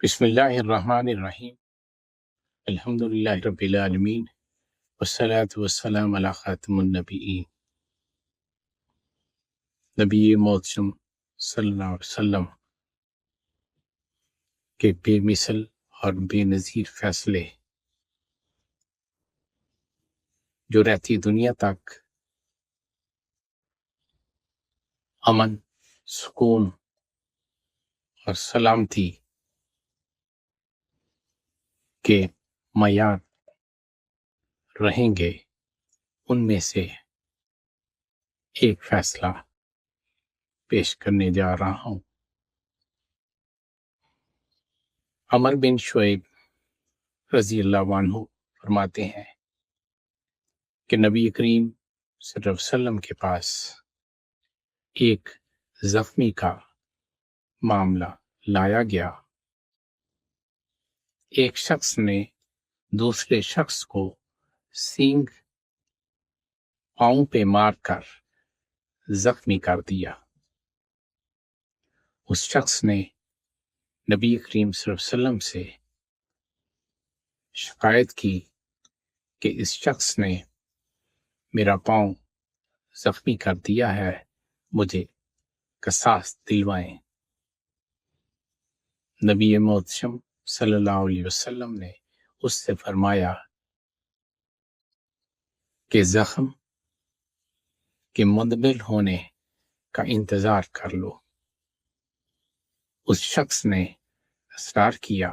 بسم اللہ الرحمن الرحیم الحمد للہ رب العالمین والصلاة والسلام علی خاتم النبیین نبی محتشم صلی اللہ علیہ وسلم کے بے مثل اور بے نظیر فیصلے جو رہتی دنیا تک امن، سکون اور سلامتی کے معیار رہیں گے، ان میں سے ایک فیصلہ پیش کرنے جا رہا ہوں۔ عمر بن شعیب رضی اللہ عنہ فرماتے ہیں کہ نبی کریم صلی اللہ علیہ وسلم کے پاس ایک زخمی کا معاملہ لایا گیا۔ ایک شخص نے دوسرے شخص کو سینگ پاؤں پہ مار کر زخمی کر دیا۔ اس شخص نے نبی کریم صلی اللہ علیہ وسلم سے شکایت کی کہ اس شخص نے میرا پاؤں زخمی کر دیا ہے، مجھے قصاص دلوائیں۔ نبی محتشم صلی اللہ علیہ وسلم نے اس سے فرمایا کہ زخم کے مندمل ہونے کا انتظار کر لو۔ اس شخص نے اصرار کیا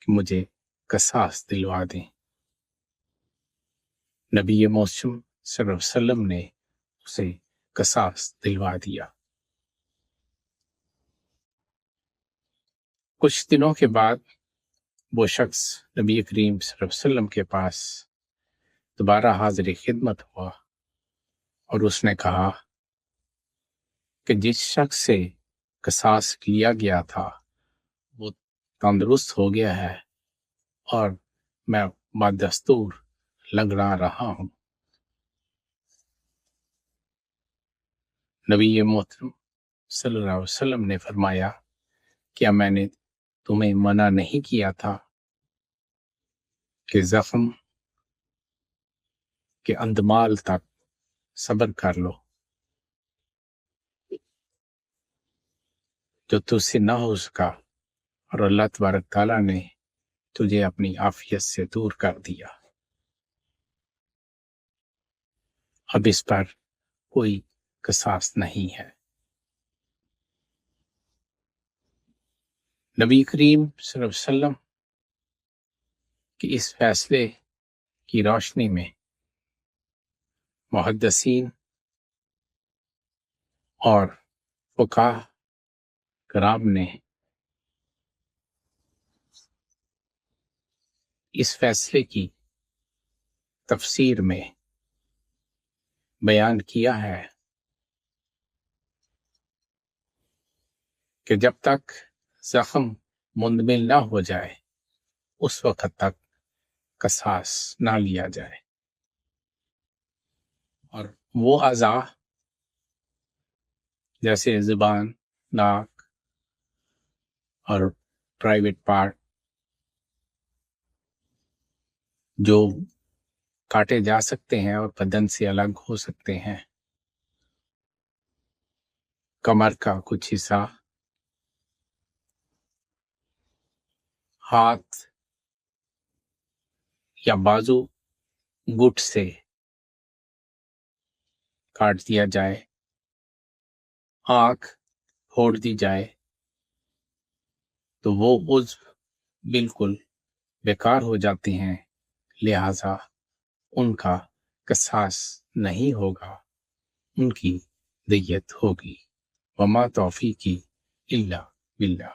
کہ مجھے قصاص دلوا دیں۔ نبی محتشم صلی اللہ علیہ وسلم نے اسے قصاص دلوا دیا۔ کچھ دنوں کے بعد وہ شخص نبی کریم صلی اللہ علیہ وسلم کے پاس دوبارہ حاضر خدمت ہوا اور اس نے کہا کہ جس شخص سے قصاص لیا گیا تھا وہ تندرست ہو گیا ہے اور میں بدستور لنگڑا رہا ہوں۔ نبی محترم صلی اللہ علیہ وسلم نے فرمایا، کیا میں نے تمہیں منع نہیں کیا تھا کہ زخم کے اندمال تک صبر کر لو؟ جو تجھ سے نہ ہو سکا اور اللہ تبارک تعالیٰ نے تجھے اپنی عافیت سے دور کر دیا، اب اس پر کوئی قصاص نہیں ہے۔ نبی کریم صلی اللہ علیہ وسلم کے اس فیصلے کی روشنی میں محدثین اور فقہاء کرام نے اس فیصلے کی تفسیر میں بیان کیا ہے کہ جب تک زخم مندمل نہ ہو جائے اس وقت تک قصاص نہ لیا جائے، اور وہ اعضاء جیسے زبان، ناک اور پرائیویٹ پارٹ جو کاٹے جا سکتے ہیں اور بدن سے الگ ہو سکتے ہیں، کمر کا کچھ حصہ، ہاتھ یا بازو گٹ سے کاٹ دیا جائے، آنکھ پھوڑ دی جائے، تو وہ عضو بالکل بیکار ہو جاتے ہیں، لہذا ان کا قصاص نہیں ہوگا، ان کی دیت ہوگی۔ وما توفیقی الا باللہ۔